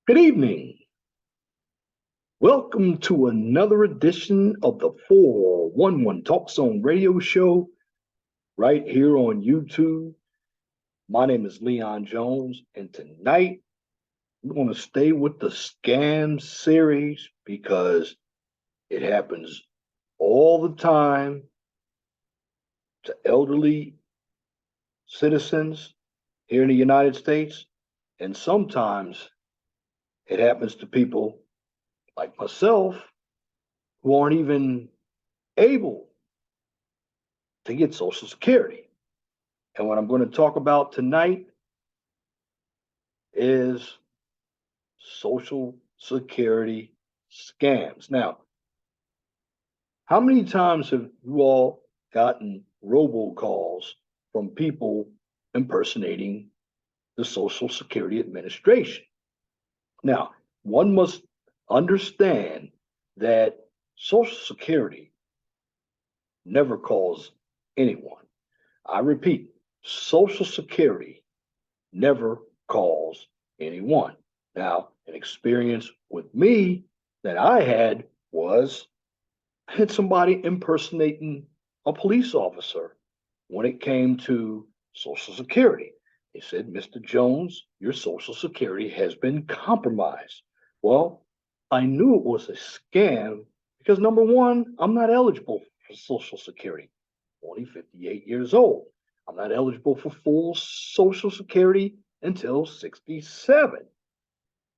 Good evening. Welcome to another edition of the 411 Talk Zone radio show right here on YouTube. My name is Leon Jones, and tonight we're going to stay with the scam series because it happens all the time to elderly citizens here in the United States, and sometimes it happens to people like myself who aren't even able to get Social Security. And what I'm going to talk about tonight is Social Security scams. Now, how many times have you all gotten robocalls from people impersonating the Social Security Administration? Now, one must understand that Social Security never calls anyone. I repeat, Social Security never calls anyone. Now, an experience with me that I had was I had somebody impersonating a police officer when it came to Social Security. They said, Mr. Jones, your Social Security has been compromised. Well, I knew it was a scam because number one, I'm not eligible for Social Security. I'm only 58 years old. I'm not eligible for full Social Security until 67.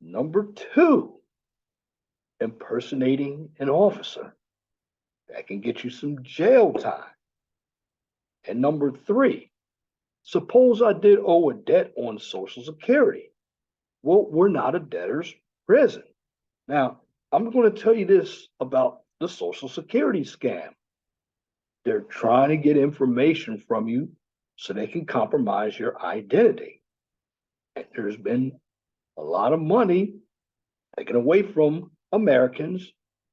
Number two, impersonating an officer. That can get you some jail time. And number three, suppose I did owe a debt on Social Security. Well, we're not a debtor's prison. Now, I'm going to tell you this about the Social Security scam. They're trying to get information from you so they can compromise your identity. And there's been a lot of money taken away from Americans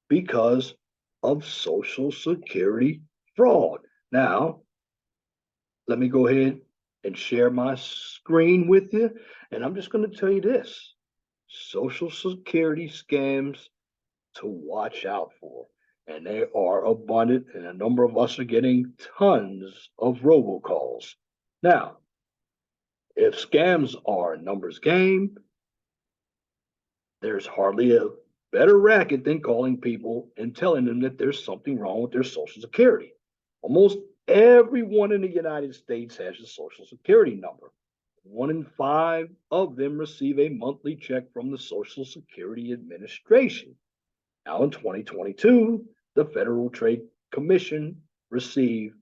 because of Social Security fraud. Now, let me go ahead and share my screen with you. And I'm just going to tell you this Social Security scams to watch out for. And they are abundant, and a number of us are getting tons of robocalls. Now, if scams are a numbers game, there's hardly a better racket than calling people and telling them that there's something wrong with their Social Security. Almost everyone in the United States has a Social Security number. 1 in 5 of them receive a monthly check from the Social Security Administration. Now, in 2022, the Federal Trade Commission received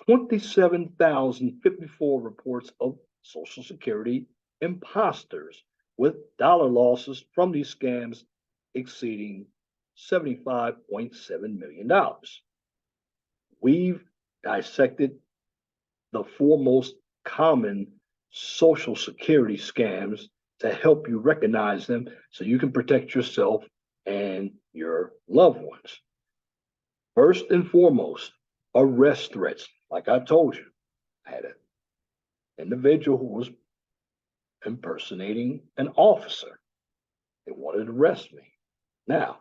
27,054 reports of Social Security imposters, with dollar losses from these scams exceeding $75.7 million. We've dissected the four most common Social Security scams to help you recognize them so you can protect yourself and your loved ones. First and foremost, arrest threats. Like I told you, I had an individual who was impersonating an officer. They wanted to arrest me. Now,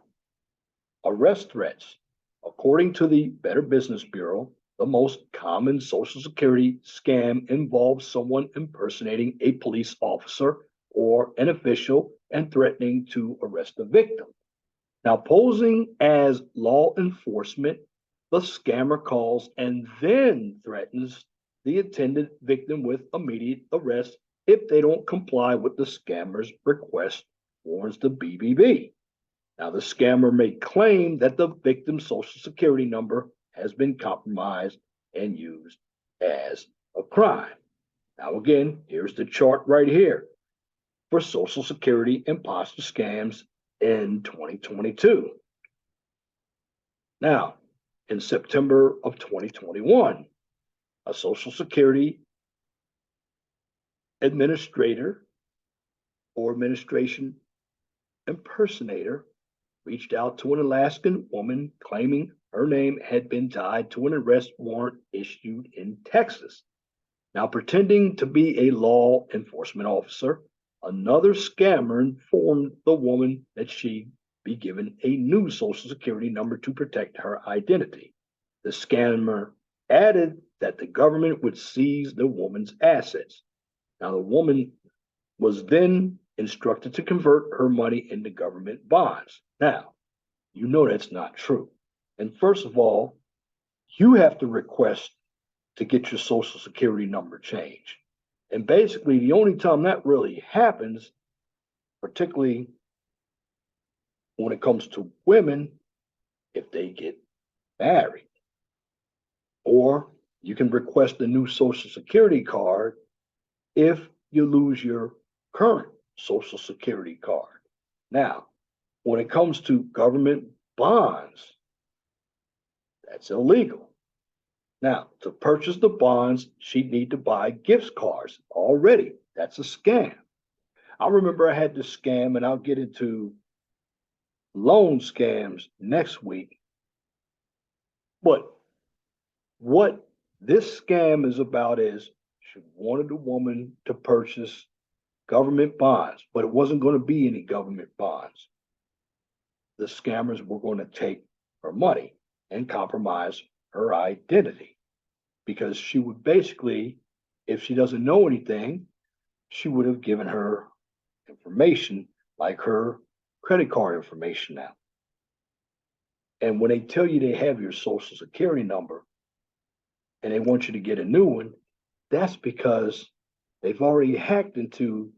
arrest threats. According to the Better Business Bureau, the most common Social Security scam involves someone impersonating a police officer or an official and threatening to arrest the victim. Now, posing as law enforcement, the scammer calls and then threatens the intended victim with immediate arrest if they don't comply with the scammer's request, warns the BBB. Now, the scammer may claim that the victim's Social Security number has been compromised and used as a crime. Now, again, here's the chart right here for Social Security imposter scams in 2022. Now, in September of 2021, a Social Security administrator or administration impersonator reached out to an Alaskan woman claiming her name had been tied to an arrest warrant issued in Texas. Now, pretending to be a law enforcement officer, Another scammer informed the woman that she'd be given a new Social Security number to protect her identity. The scammer added that the government would seize the woman's assets. Now, the woman was then instructed to convert her money into government bonds. Now, you know that's not true. And first of all, you have to request to get your Social Security number changed. And basically, the only time that really happens, particularly when it comes to women, if they get married, or you can request a new Social Security card if you lose your current Social Security card. Now, when it comes to government bonds, that's illegal. Now, to purchase the bonds, she'd need to buy gift cards already. That's a scam. I remember I had this scam, and I'll get into loan scams next week. But what this scam is about is she wanted a woman to purchase government bonds, but it wasn't going to be any government bonds. The scammers were going to take her money and compromise her identity because she would basically, if she doesn't know anything, she would have given her information like her credit card information now. And when they tell you they have your Social Security number and they want you to get a new one, that's because they've already hacked into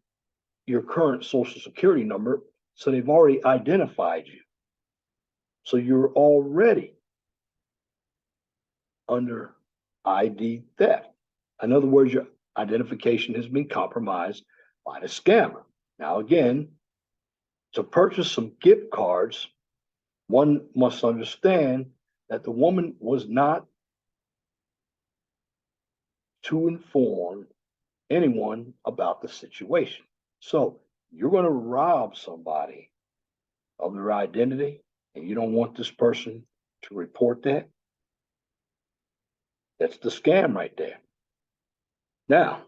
your current Social Security number. So they've already identified you. So you're already under ID theft. In other words, your identification has been compromised by the scammer. Now, again, to purchase some gift cards, one must understand that the woman was not to inform anyone about the situation. So you're going to rob somebody of their identity and you don't want this person to report that. That's the scam right there. Now,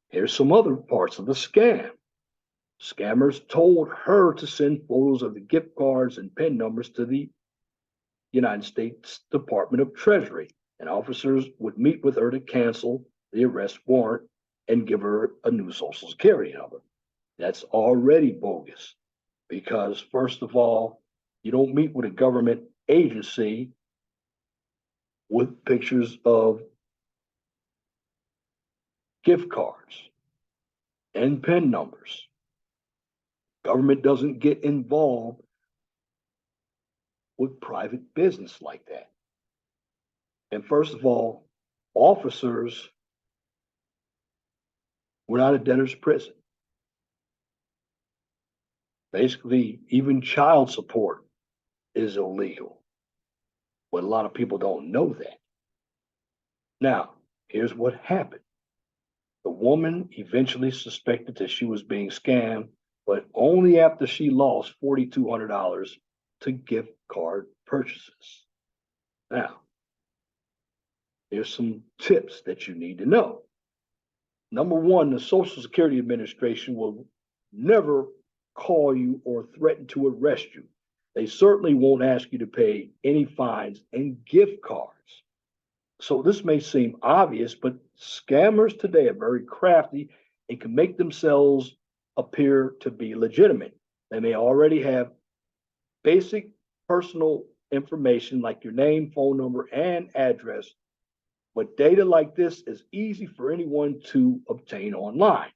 here's some other parts of the scam. Scammers told her to send photos of the gift cards and PIN numbers to the United States Department of Treasury, and officers would meet with her to cancel the arrest warrant and give her a new Social Security number. That's already bogus because, first of all, you don't meet with a government agency with pictures of gift cards and PIN numbers. Government doesn't get involved with private business like that. And first of all, officers were not a debtor's prison. Basically, even child support is illegal. But a lot of people don't know that. Now, here's what happened. The woman eventually suspected that she was being scammed, but only after she lost $4,200 to gift card purchases. Now, here's some tips that you need to know. Number one, the Social Security Administration will never call you or threaten to arrest you. They certainly won't ask you to pay any fines and gift cards. So this may seem obvious, but scammers today are very crafty and can make themselves appear to be legitimate. They may already have basic personal information like your name, phone number, and address, but data like this is easy for anyone to obtain online.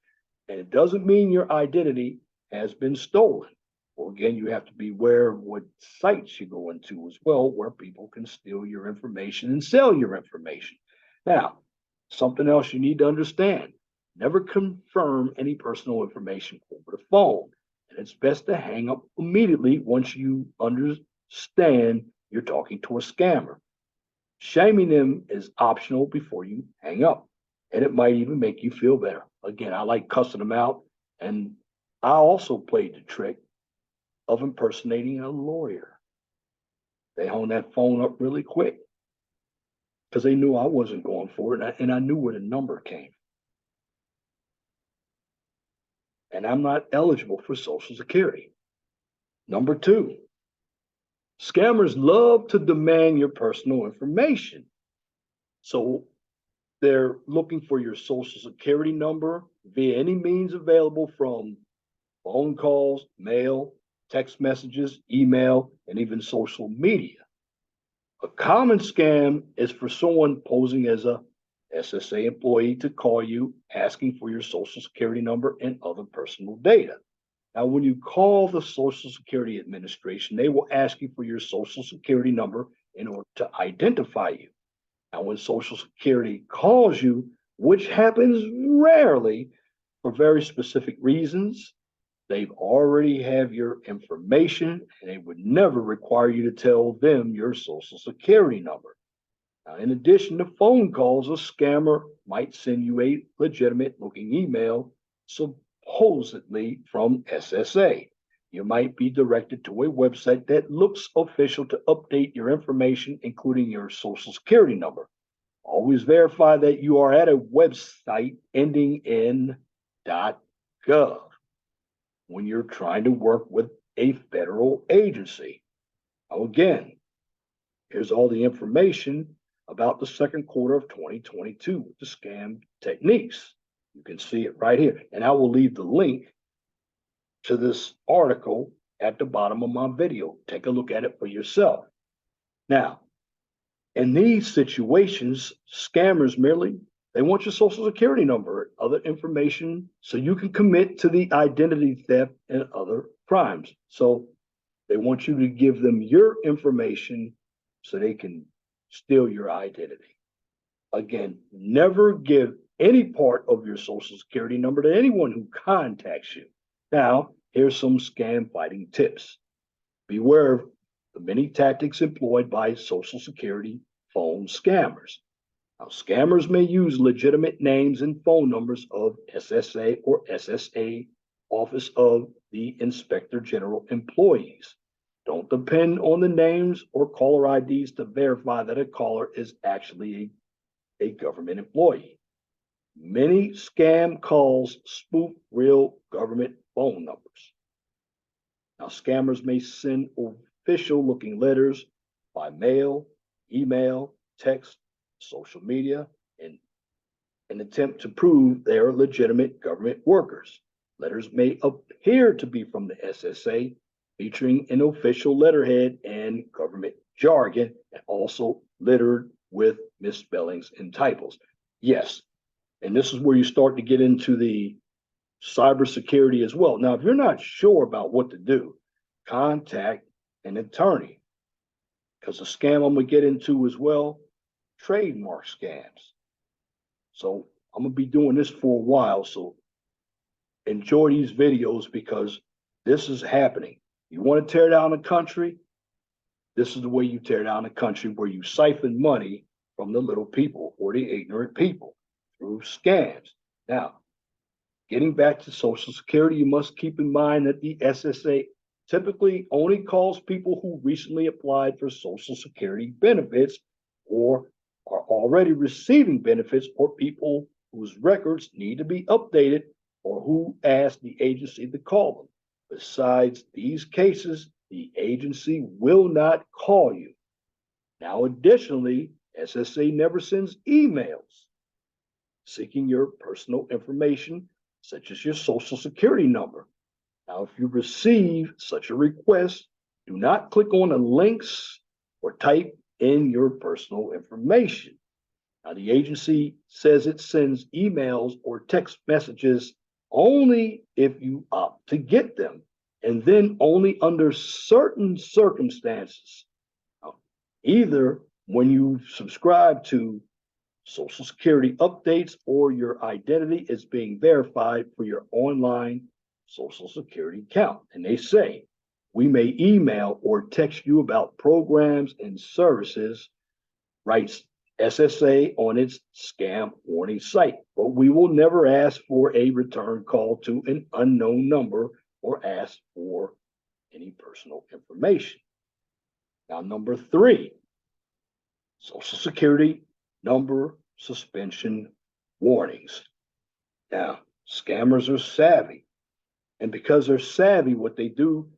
And it doesn't mean your identity has been stolen. Well, again, you have to be aware of what sites you go into as well, where people can steal your information and sell your information. Now, something else you need to understand, never confirm any personal information over the phone. And it's best to hang up immediately once you understand you're talking to a scammer. Shaming them is optional before you hang up, and it might even make you feel better. Again, I like cussing them out, and I also played the trick of impersonating a lawyer. They hung that phone up really quick because they knew I wasn't going for it, and I knew where the number came. and I'm not eligible for Social Security. Number two, scammers love to demand your personal information. So they're looking for your Social Security number via any means available, from phone calls, mail, text messages, email, and even social media. A common scam is for someone posing as a SSA employee to call you asking for your Social Security number and other personal data. Now, when you call the Social Security Administration, they will ask you for your Social Security number in order to identify you. Now, when Social Security calls you, which happens rarely for very specific reasons, they've already have your information and they would never require you to tell them your Social Security number. Now, in addition to phone calls, a scammer might send you a legitimate looking email, supposedly from SSA. You might be directed to a website that looks official to update your information, including your Social Security number. Always verify that you are at a website ending in .gov when you're trying to work with a federal agency. Now, again, here's all the information about the second quarter of 2022 with the scam techniques. You can see it right here. And I will leave the link to this article at the bottom of my video. Take a look at it for yourself. Now, in these situations, scammers merely, they want your Social Security number, other information, so you can commit to the identity theft and other crimes. So they want you to give them your information so they can steal your identity. Again, never give any part of your Social Security number to anyone who contacts you. Now, here's some scam fighting tips. Beware of the many tactics employed by Social Security phone scammers. Now, scammers may use legitimate names and phone numbers of SSA or SSA, Office of the Inspector General employees. Don't depend on the names or caller IDs to verify that a caller is actually a government employee. Many scam calls spoof real government phone numbers. Now, scammers may send official looking letters by mail, email, text, social media, in an attempt to prove they are legitimate government workers. Letters may appear to be from the SSA, featuring an official letterhead and government jargon, and also littered with misspellings and typos. Yes, and this is where you start to get into the cybersecurity as well. Now, if you're not sure about what to do, contact an attorney, because the scam I'm going to get into as well, trademark scams. So I'm going to be doing this for a while. So enjoy these videos because this is happening. You want to tear down a country? This is the way you tear down a country, where you siphon money from the little people or the ignorant people through scams. Now, getting back to Social Security, you must keep in mind that the SSA typically only calls people who recently applied for Social Security benefits or are already receiving benefits, or people whose records need to be updated or who ask the agency to call them. Besides these cases, the agency will not call you. Now, additionally, SSA never sends emails seeking your personal information, such as your Social Security number. Now, if you receive such a request, do not click on the links or type in your personal information. Now, the agency says it sends emails or text messages only if you opt to get them, and then only under certain circumstances. Now, either when you subscribe to Social Security updates or your identity is being verified for your online Social Security account. And they say, we may email or text you about programs and services, writes SSA on its scam warning site, but we will never ask for a return call to an unknown number or ask for any personal information. Now, number 3, Social Security number suspension warnings. Now, scammers are savvy. And because they're savvy, what they do,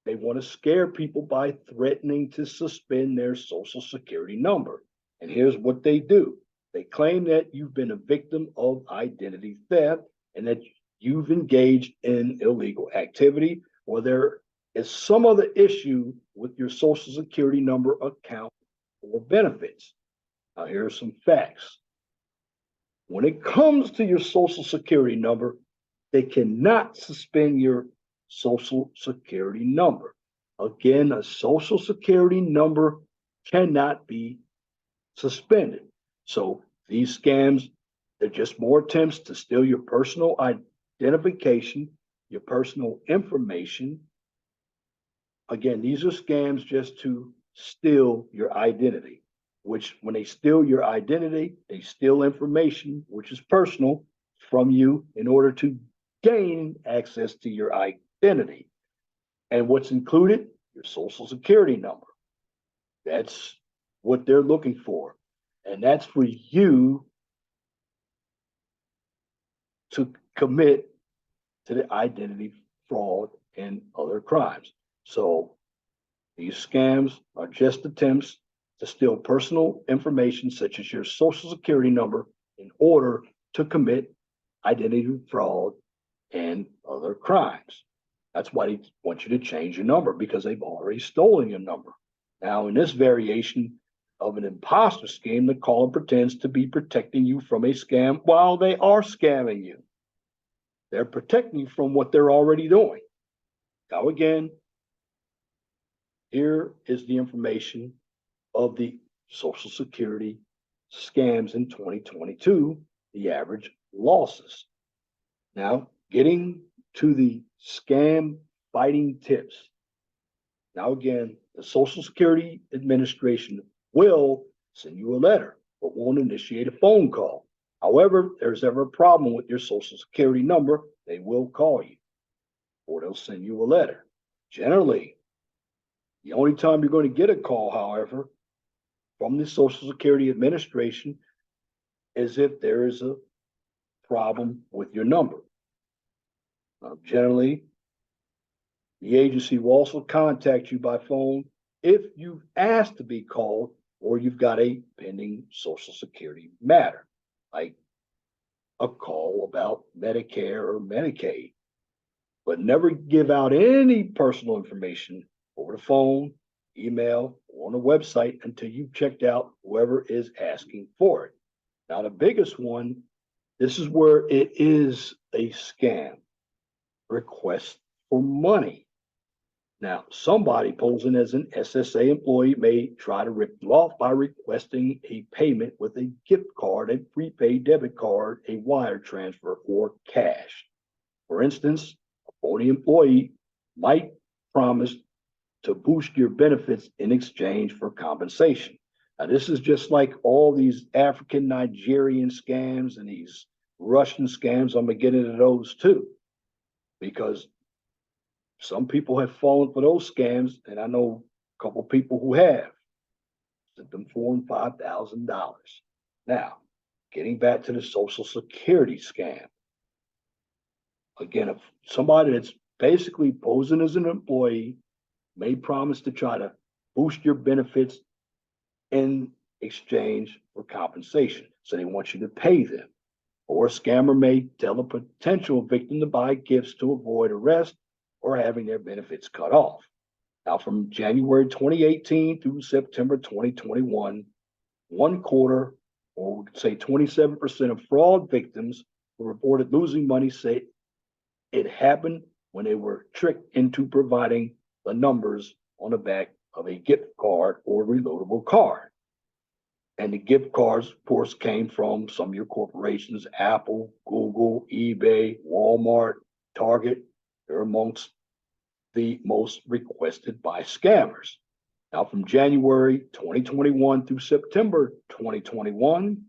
they want to scare people by threatening to suspend their social security number. And here's what they do. They claim that you've been a victim of identity theft and that you've engaged in illegal activity, or there is some other issue with your social security number, account, or benefits. Now, here are some facts. When it comes to your social security number, they cannot suspend your social security number. Again, a social security number cannot be suspended. So these scams, they're just more attempts to steal your personal identification, your personal information. Again, these are scams just to steal your identity, which when they steal your identity, they steal information, which is personal, from you in order to gain access to your identity. And what's included? Your social security number. That's what they're looking for. And that's for you to commit to the identity fraud and other crimes. So these scams are just attempts to steal personal information such as your social security number in order to commit identity fraud and other crimes. That's why they want you to change your number, because they've already stolen your number. Now, in this variation of an imposter scheme, the caller pretends to be protecting you from a scam while they are scamming you. They're protecting you from what they're already doing. Now, again, here is the information of the Social Security scams in 2022, the average losses. Now, getting to the scam fighting tips. Now, again, the Social Security Administration will send you a letter, but won't initiate a phone call. However, if there's ever a problem with your Social Security number, they will call you or they'll send you a letter. Generally, the only time you're going to get a call, however, from the Social Security Administration is if there is a problem with your number. Generally, the agency will also contact you by phone if you've asked to be called or you've got a pending Social Security matter, like a call about Medicare or Medicaid. But never give out any personal information over the phone, email, or on a website until you've checked out whoever is asking for it. Now, the biggest one, this is where it is a scam. Request for money. Now, somebody posing as an SSA employee may try to rip you off by requesting a payment with a gift card, a prepaid debit card, a wire transfer, or cash. For instance, a phony employee might promise to boost your benefits in exchange for compensation. Now, this is just like all these African Nigerian scams and these Russian scams. I'm going to get into those too, because some people have fallen for those scams, and I know a couple people who have sent them $4,000 and $5,000. Now, getting back to the Social Security scam. Again, if somebody that's basically posing as an employee may promise to try to boost your benefits in exchange for compensation. So they want you to pay them. Or a scammer may tell a potential victim to buy gifts to avoid arrest or having their benefits cut off. Now, from January 2018 through September 2021, one quarter, or we could say 27% of fraud victims who reported losing money say it happened when they were tricked into providing the numbers on the back of a gift card or reloadable card. And the gift cards, of course, came from some of your corporations: Apple, Google, eBay, Walmart, Target. They're amongst the most requested by scammers. Now, from January 2021 through September 2021,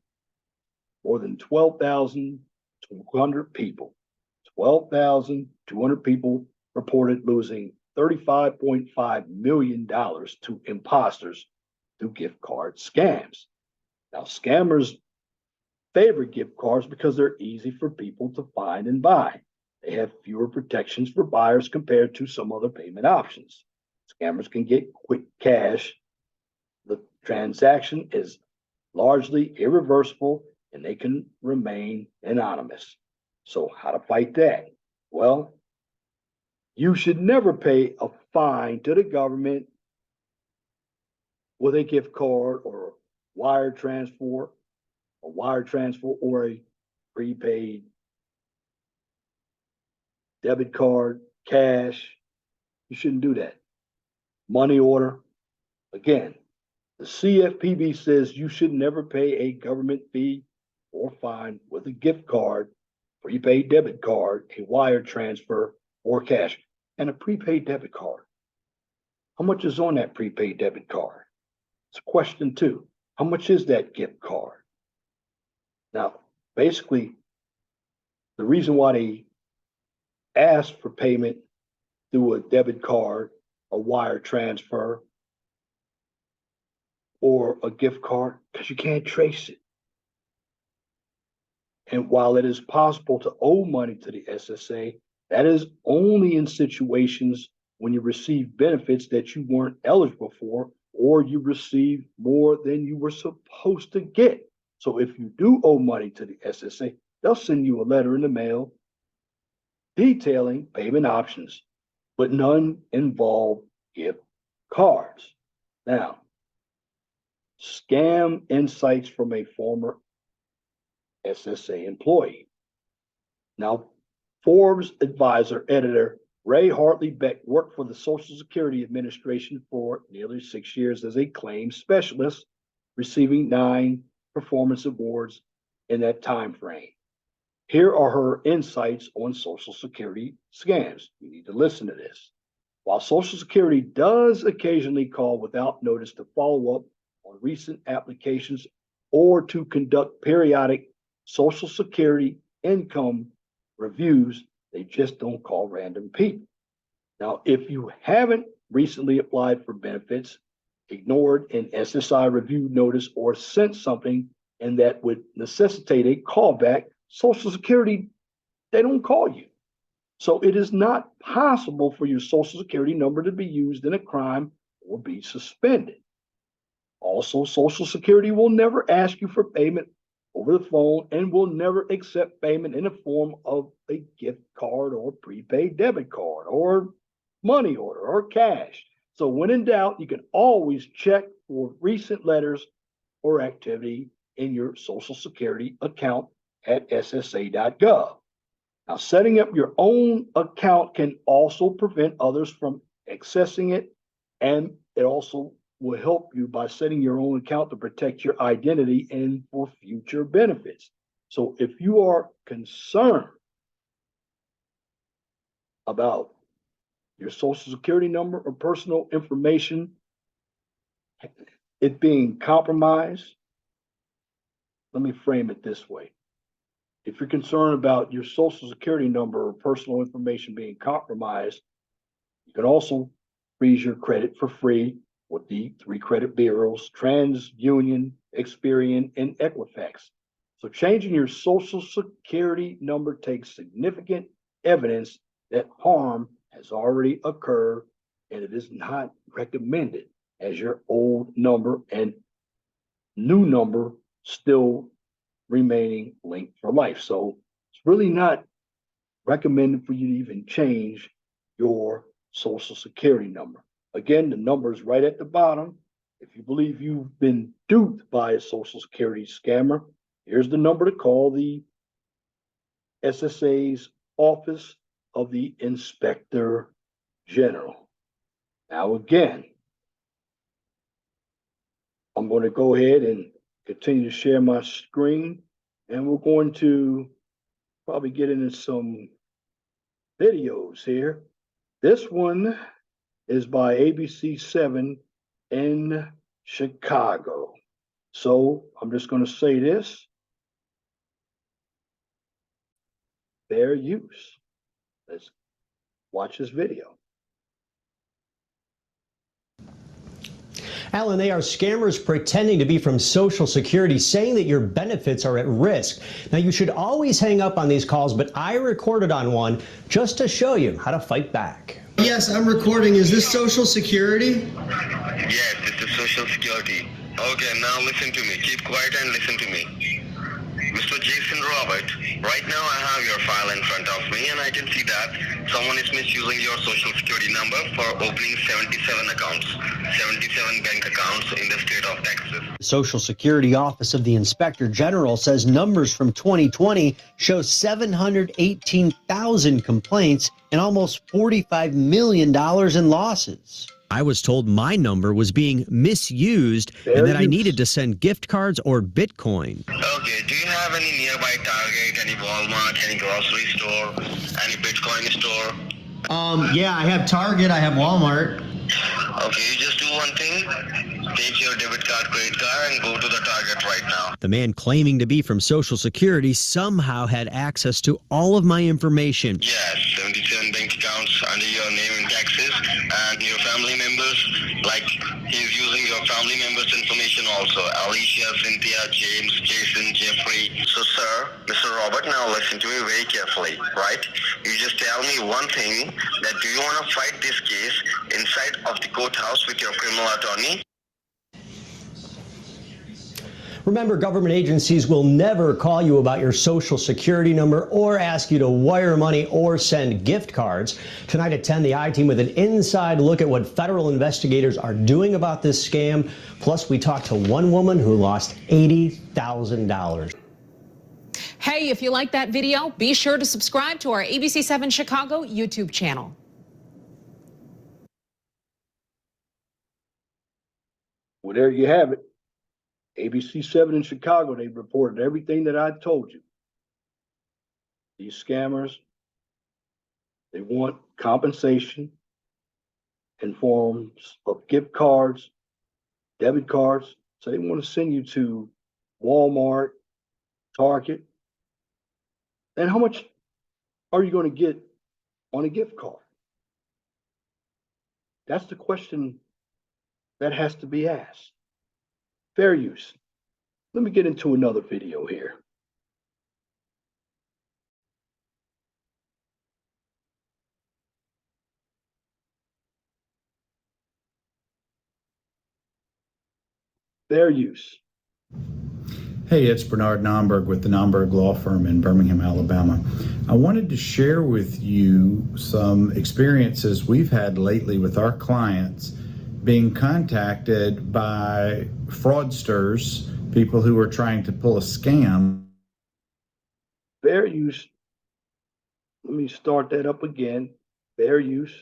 more than 12,200 people, 12,200 people reported losing $35.5 million to imposters through gift card scams. Now, scammers favor gift cards because they're easy for people to find and buy. They have fewer protections for buyers compared to some other payment options. Scammers can get quick cash. The transaction is largely irreversible and they can remain anonymous. So, how to fight that? Well, you should never pay a fine to the government with a gift card or wire transfer, or a prepaid debit card, cash. You shouldn't do that. Money order. Again, the CFPB says you should never pay a government fee or fine with a gift card, prepaid debit card, a wire transfer, or cash. And a prepaid debit card. How much is on that prepaid debit card? It's question two. How much is that gift card? Now, basically, the reason why they ask for payment through a debit card, a wire transfer, or a gift card, because you can't trace it. And while it is possible to owe money to the SSA, that is only in situations when you receive benefits that you weren't eligible for, or you receive more than you were supposed to get. So if you do owe money to the SSA, they'll send you a letter in the mail detailing payment options, but none involve gift cards. Now, scam insights from a former SSA employee. Now, Forbes advisor editor Ray Hartley Beck worked for the Social Security Administration for nearly 6 years as a claims specialist, receiving 9 performance awards in that time frame. Here are her insights on Social Security scams. You need to listen to this. While Social Security does occasionally call without notice to follow up on recent applications or to conduct periodic Social Security income reviews, they just don't call random people. Now, if you haven't recently applied for benefits, ignored an SSI review notice, or sent something and that would necessitate a callback, Social Security, they don't call you. So it is not possible for your Social Security number to be used in a crime or be suspended. Also, Social Security will never ask you for payment over the phone and will never accept payment in the form of a gift card or prepaid debit card or money order or cash. So when in doubt, you can always check for recent letters or activity in your Social Security account at ssa.gov. Now, setting up your own account can also prevent others from accessing it, and it also will help you by setting your own account to protect your identity and for future benefits. So if you are concerned about your Social Security number or personal information, it being compromised, let me frame it this way. If you're concerned about your Social Security number or personal information being compromised, you can also freeze your credit for free with the 3 credit bureaus, TransUnion, Experian, and Equifax. So changing your Social Security number takes significant evidence that harm has already occurred, and it is not recommended as your old number and new number still remaining linked for life. So it's really not recommended for you to even change your Social Security number. Again, the number is right at the bottom. If you believe you've been duped by a Social Security scammer, here's the number to call the SSA's Office of the Inspector General. Now, again, I'm going to go ahead and continue to share my screen, and we're going to probably get into some videos here. This one is by ABC7 in Chicago. So I'm just going to say this. Fair use. Let's watch this video. Alan, they are scammers pretending to be from Social Security, saying that your benefits are at risk. Now, you should always hang up on these calls, but I recorded on one just to show you how to fight back. Yes, I'm recording. Is this Social Security? Yes, this is Social Security. Okay, now listen to me. Keep quiet and listen to me. Mr. Jason Robert, right now I have your file in front of me and I can see that someone is misusing your Social Security number for opening 77 accounts, 77 bank accounts in the state of Texas. The Social Security Office of the Inspector General says numbers from 2020 show 718,000 complaints and almost $45 million in losses. I was told my number was being misused and that I needed to send gift cards or Bitcoin. Okay, do you have any nearby Target, any Walmart, any grocery store, any Bitcoin store? Yeah, I have Target, I have Walmart. Okay, you just do one thing. Take your debit card, credit card, and go to the Target right now. The man claiming to be from Social Security somehow had access to all of my information. Yes, 77 bank accounts under your name in Texas, and your family members, like he's using your family members' information also. Alicia, Cynthia, James, Jason, Jeffrey. So, sir, Mr. Robert, now listen to me very carefully, right? You just tell me one thing, that do you want to fight this case inside of the courthouse with your criminal attorney? Remember, government agencies will never call you about your Social Security number or ask you to wire money or send gift cards. Tonight at 10, the I-Team with an inside look at what federal investigators are doing about this scam. Plus, we talked to one woman who lost $80,000. Hey, if you like that video, be sure to subscribe to our ABC7 Chicago YouTube channel. Well, there you have it. ABC7 in Chicago, they reported everything that I told you. These scammers, they want compensation in forms of gift cards, debit cards. So they want to send you to Walmart, Target. And how much are you going to get on a gift card? That's the question that has to be asked. Fair use. Let me get into another video here. Fair use. Hey, it's Bernard Nomberg with the Nomberg Law Firm in Birmingham, Alabama. I wanted to share with you some experiences we've had lately with our clients being contacted by fraudsters, people who are trying to pull a scam. Fair use. Let me start that up again. Fair use.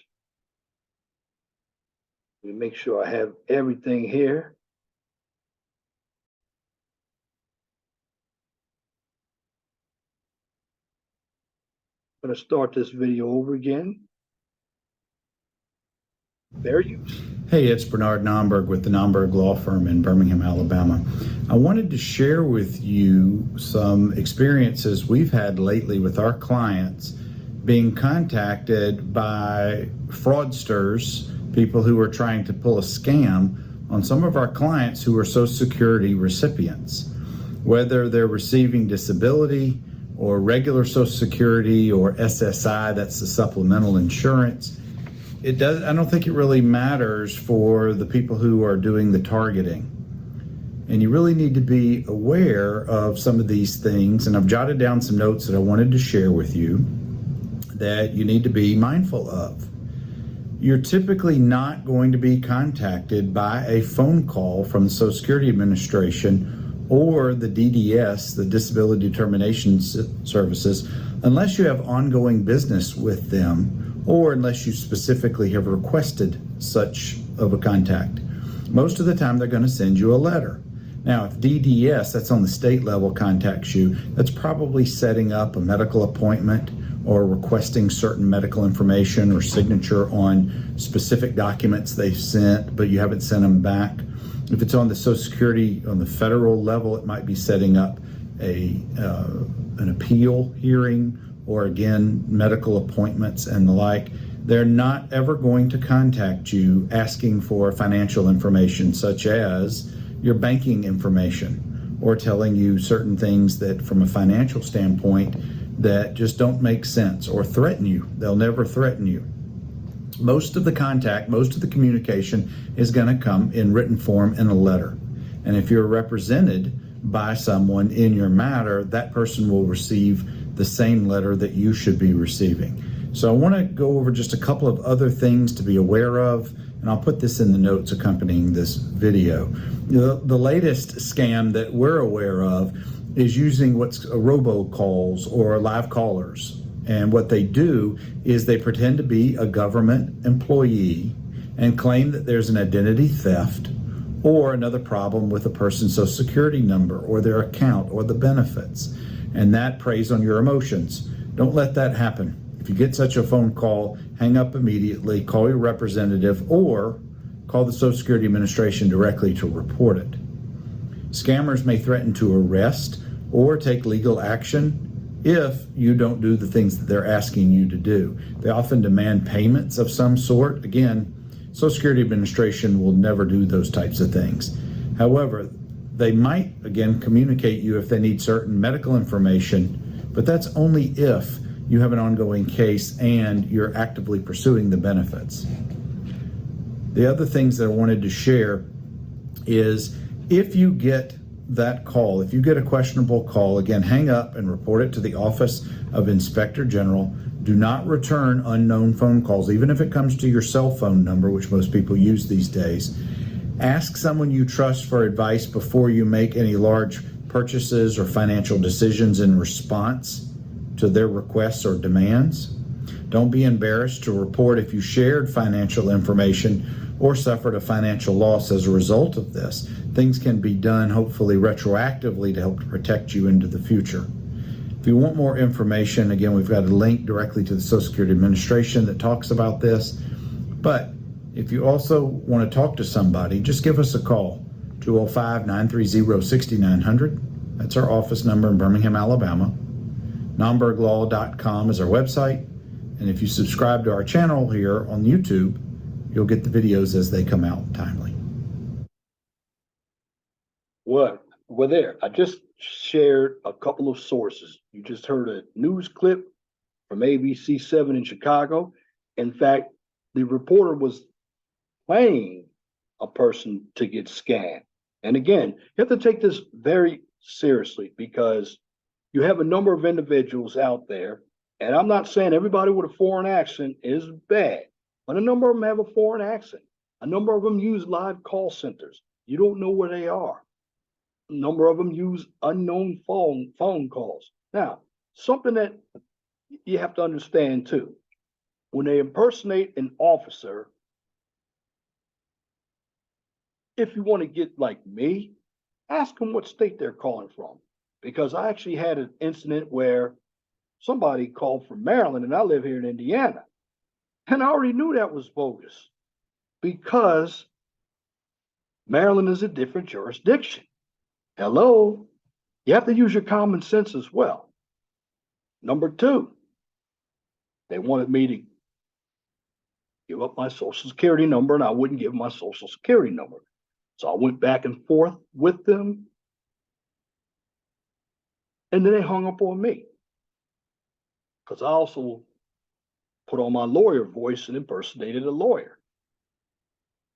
Let me make sure I have everything here. I'm going to start this video over again. Fair use. Hey, it's Bernard Nomberg with the Nomberg Law Firm in Birmingham, Alabama. I wanted to share with you some experiences we've had lately with our clients being contacted by fraudsters, people who are trying to pull a scam on some of our clients who are Social Security recipients. Whether they're receiving disability or regular Social Security or SSI, that's the supplemental insurance, I don't think it really matters for the people who are doing the targeting. And you really need to be aware of some of these things. And I've jotted down some notes that I wanted to share with you that you need to be mindful of. You're typically not going to be contacted by a phone call from the Social Security Administration or the DDS, the Disability Determination Services, unless you have ongoing business with them, or unless you specifically have requested such of a contact. Most of the time, they're going to send you a letter. Now, if DDS, that's on the state level, contacts you, that's probably setting up a medical appointment or requesting certain medical information or signature on specific documents they've sent, but you haven't sent them back. If it's on the Social Security, on the federal level, it might be setting up an appeal hearing, or again, medical appointments and the like. They're not ever going to contact you asking for financial information, such as your banking information, or telling you certain things that from a financial standpoint that just don't make sense, or threaten you. They'll never threaten you. Most of the contact, most of the communication is going to come in written form in a letter. And if you're represented by someone in your matter, that person will receive the same letter that you should be receiving. So I want to go over just a couple of other things to be aware of, and I'll put this in the notes accompanying this video. The latest scam that we're aware of is using what's robocalls or live callers. And what they do is they pretend to be a government employee and claim that there's an identity theft or another problem with a person's social security number or their account or the benefits. And that preys on your emotions. Don't let that happen. If you get such a phone call, hang up immediately, call your representative, or call the Social Security Administration directly to report it. Scammers may threaten to arrest or take legal action if you don't do the things that they're asking you to do. They often demand payments of some sort. Again, Social Security Administration will never do those types of things. However, they might, again, communicate you if they need certain medical information, but that's only if you have an ongoing case and you're actively pursuing the benefits. The other things that I wanted to share is if you get that call, if you get a questionable call, again, hang up and report it to the Office of Inspector General. Do not return unknown phone calls, even if it comes to your cell phone number, which most people use these days. Ask someone you trust for advice before you make any large purchases or financial decisions in response to their requests or demands. Don't be embarrassed to report if you shared financial information or suffered a financial loss as a result of this. Things can be done, hopefully retroactively, to help protect you into the future. If you want more information, again, we've got a link directly to the Social Security Administration that talks about this. But if you also want to talk to somebody, just give us a call, 205-930-6900. That's our office number in Birmingham, Alabama. NombergLaw.com is our website. And if you subscribe to our channel here on YouTube, you'll get the videos as they come out timely. Well, there. I just shared a couple of sources. You just heard a news clip from ABC 7 in Chicago. In fact, the reporter was playing a person to get scanned. And again, you have to take this very seriously because you have a number of individuals out there, and I'm not saying everybody with a foreign accent is bad, but a number of them have a foreign accent. A number of them use live call centers. You don't know where they are. A number of them use unknown phone calls. Now, something that you have to understand too, when they impersonate an officer, if you want to get like me, ask them what state they're calling from. Because I actually had an incident where somebody called from Maryland and I live here in Indiana. And I already knew that was bogus because Maryland is a different jurisdiction. Hello, you have to use your common sense as well. Number two, they wanted me to give up my social security number and I wouldn't give my social security number. So I went back and forth with them. And then they hung up on me because I also put on my lawyer voice and impersonated a lawyer.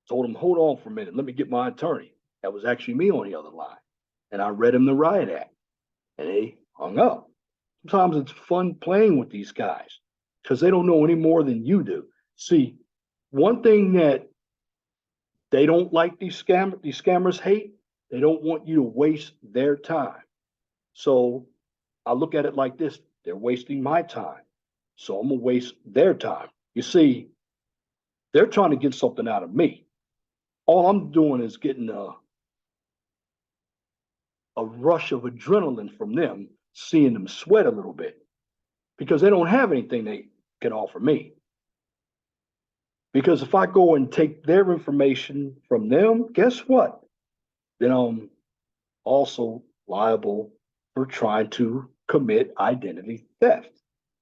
Told him, hold on for a minute, let me get my attorney. That was actually me on the other line. And I read him the riot act and they hung up. Sometimes it's fun playing with these guys because they don't know any more than you do. See, one thing that they don't like these scammers hate, they don't want you to waste their time. So I look at it like this, they're wasting my time. So I'm gonna waste their time. You see, they're trying to get something out of me. All I'm doing is getting a rush of adrenaline from them, seeing them sweat a little bit because they don't have anything they can offer me. Because if I go and take their information from them, guess what? Then I'm also liable for trying to commit identity theft.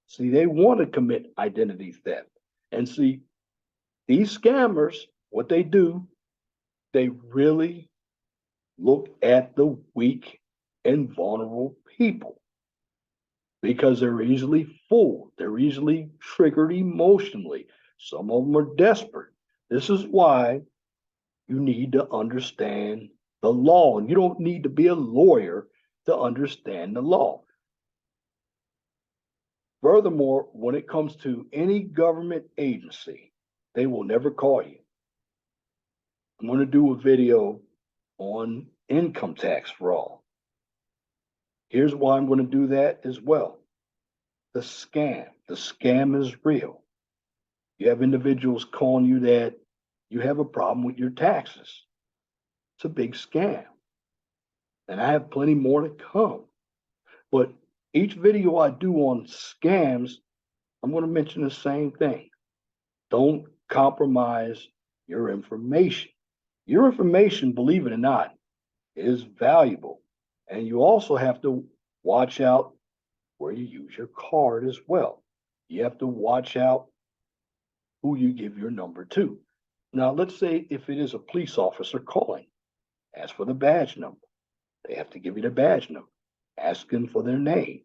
See, they want to commit identity theft. And see, these scammers, what they do, they really look at the weak and vulnerable people because they're easily fooled. They're easily triggered emotionally. Some of them are desperate. This is why you need to understand the law. And you don't need to be a lawyer to understand the law. Furthermore, when it comes to any government agency, they will never call you. I'm going to do a video on income tax fraud. Here's why I'm going to do that as well. The scam is real. You have individuals calling you that you have a problem with your taxes. It's a big scam. And I have plenty more to come. But each video I do on scams, I'm going to mention the same thing. Don't compromise your information. Your information, believe it or not, is valuable. And you also have to watch out where you use your card as well. You have to watch out who you give your number to. Now, let's say if it is a police officer calling, ask for the badge number. They have to give you the badge number. Ask them for their name.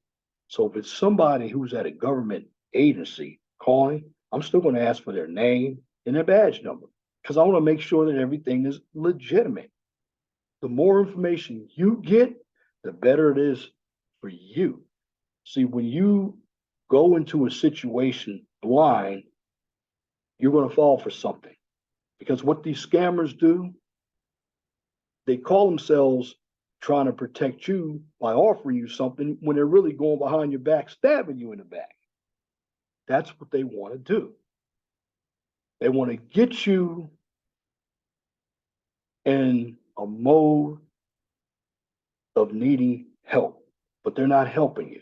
So if it's somebody who's at a government agency calling, I'm still going to ask for their name and their badge number because I want to make sure that everything is legitimate. The more information you get, the better it is for you. See, when you go into a situation blind, you're going to fall for something. Because what these scammers do, they call themselves trying to protect you by offering you something when they're really going behind your back, stabbing you in the back. That's what they want to do. They want to get you in a mode of needing help, but they're not helping you.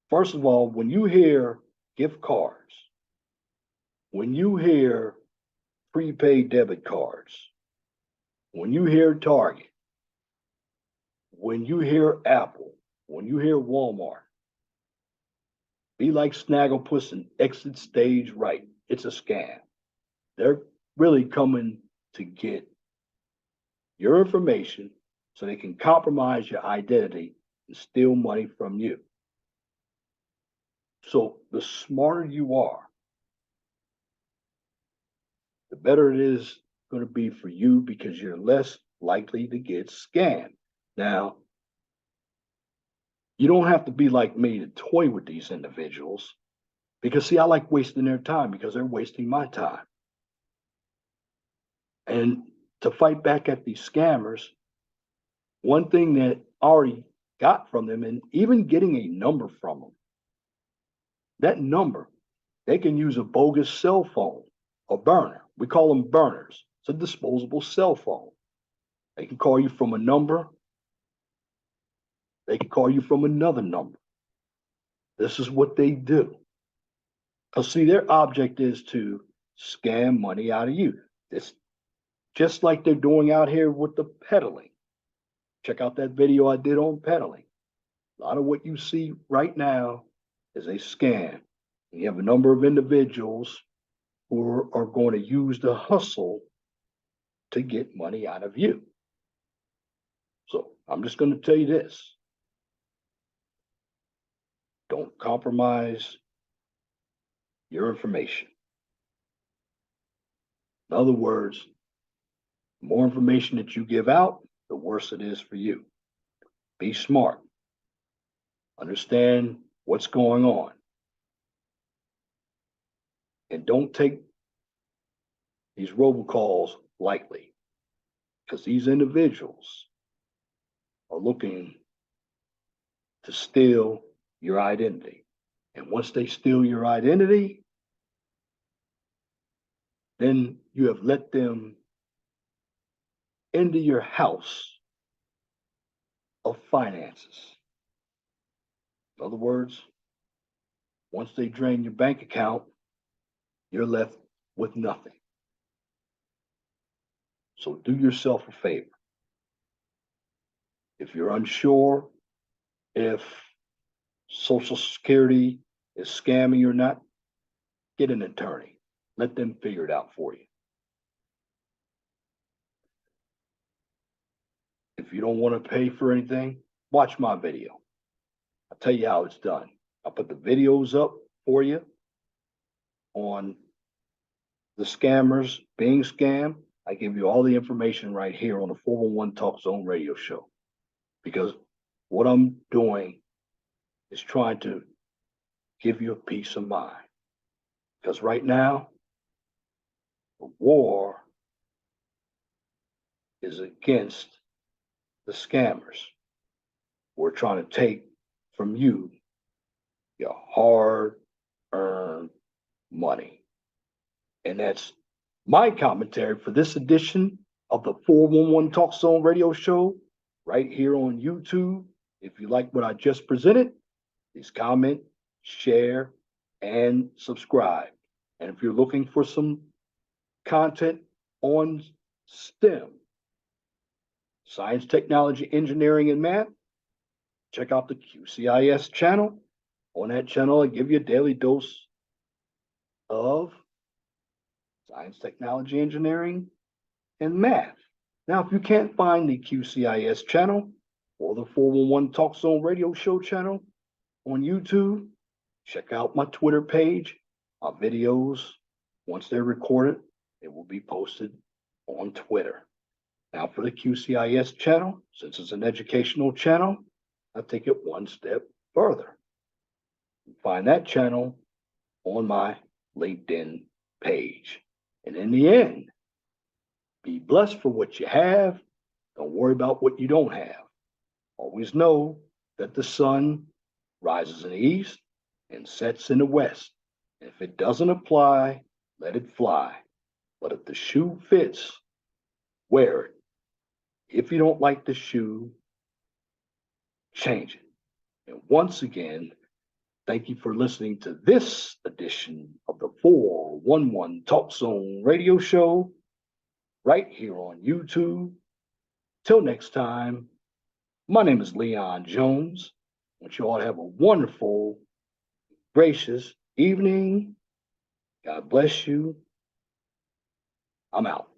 First of all, when you hear gift cards, when you hear prepaid debit cards, when you hear Target, when you hear Apple, when you hear Walmart, be like Snagglepuss and exit stage right. It's a scam. They're really coming to get your information so they can compromise your identity and steal money from you. So the smarter you are, the better it is going to be for you because you're less likely to get scammed. Now, you don't have to be like me to toy with these individuals because, see, I like wasting their time because they're wasting my time. And to fight back at these scammers, one thing that I already got from them, and even getting a number from them, that number, they can use a bogus cell phone, a burner. We call them burners. It's a disposable cell phone. They can call you from a number. They can call you from another number. This is what they do. Because, see, their object is to scam money out of you. It's just like they're doing out here with the peddling. Check out that video I did on peddling. A lot of what you see right now is a scam. You have a number of individuals who are going to use the hustle to get money out of you. So I'm just going to tell you this. Don't compromise your information. In other words, the more information that you give out, the worse it is for you. Be smart. Understand what's going on. And don't take these robocalls lightly because these individuals are looking to steal your identity. And once they steal your identity, then you have let them into your house of finances. In other words, once they drain your bank account, you're left with nothing. So do yourself a favor. If you're unsure if Social Security is scamming or not, get an attorney. Let them figure it out for you. If you don't want to pay for anything, watch my video. I'll tell you how it's done. I'll put the videos up for you on the scammers being scammed. I give you all the information right here on the 411 Talk Zone radio show. Because what I'm doing is trying to give you a peace of mind. Because right now, the war is against the scammers. We're trying to take from you your hard-earned money. And that's my commentary for this edition of the 411 Talk Zone radio show right here on YouTube. If you like what I just presented, please comment, share, and subscribe. And if you're looking for some content on STEM, science, technology, engineering, and math, check out the QCIS channel. On that channel, I give you a daily dose of science, technology, engineering, and math. Now, if you can't find the QCIS channel or the 411 Talk Zone radio show channel on YouTube, check out my Twitter page. My videos, once they're recorded, they will be posted on Twitter. Now, for the QCIS channel, since it's an educational channel, I take it one step further. Find that channel on my LinkedIn page. And in the end, be blessed for what you have. Don't worry about what you don't have. Always know that the sun rises in the east and sets in the west. If it doesn't apply, let it fly. But if the shoe fits, wear it. If you don't like the shoe, change it. And once again, thank you for listening to this edition of the 411 Talk Zone radio show right here on YouTube. Till next time, my name is Leon Jones. I want you all to have a wonderful, gracious evening. God bless you. I'm out.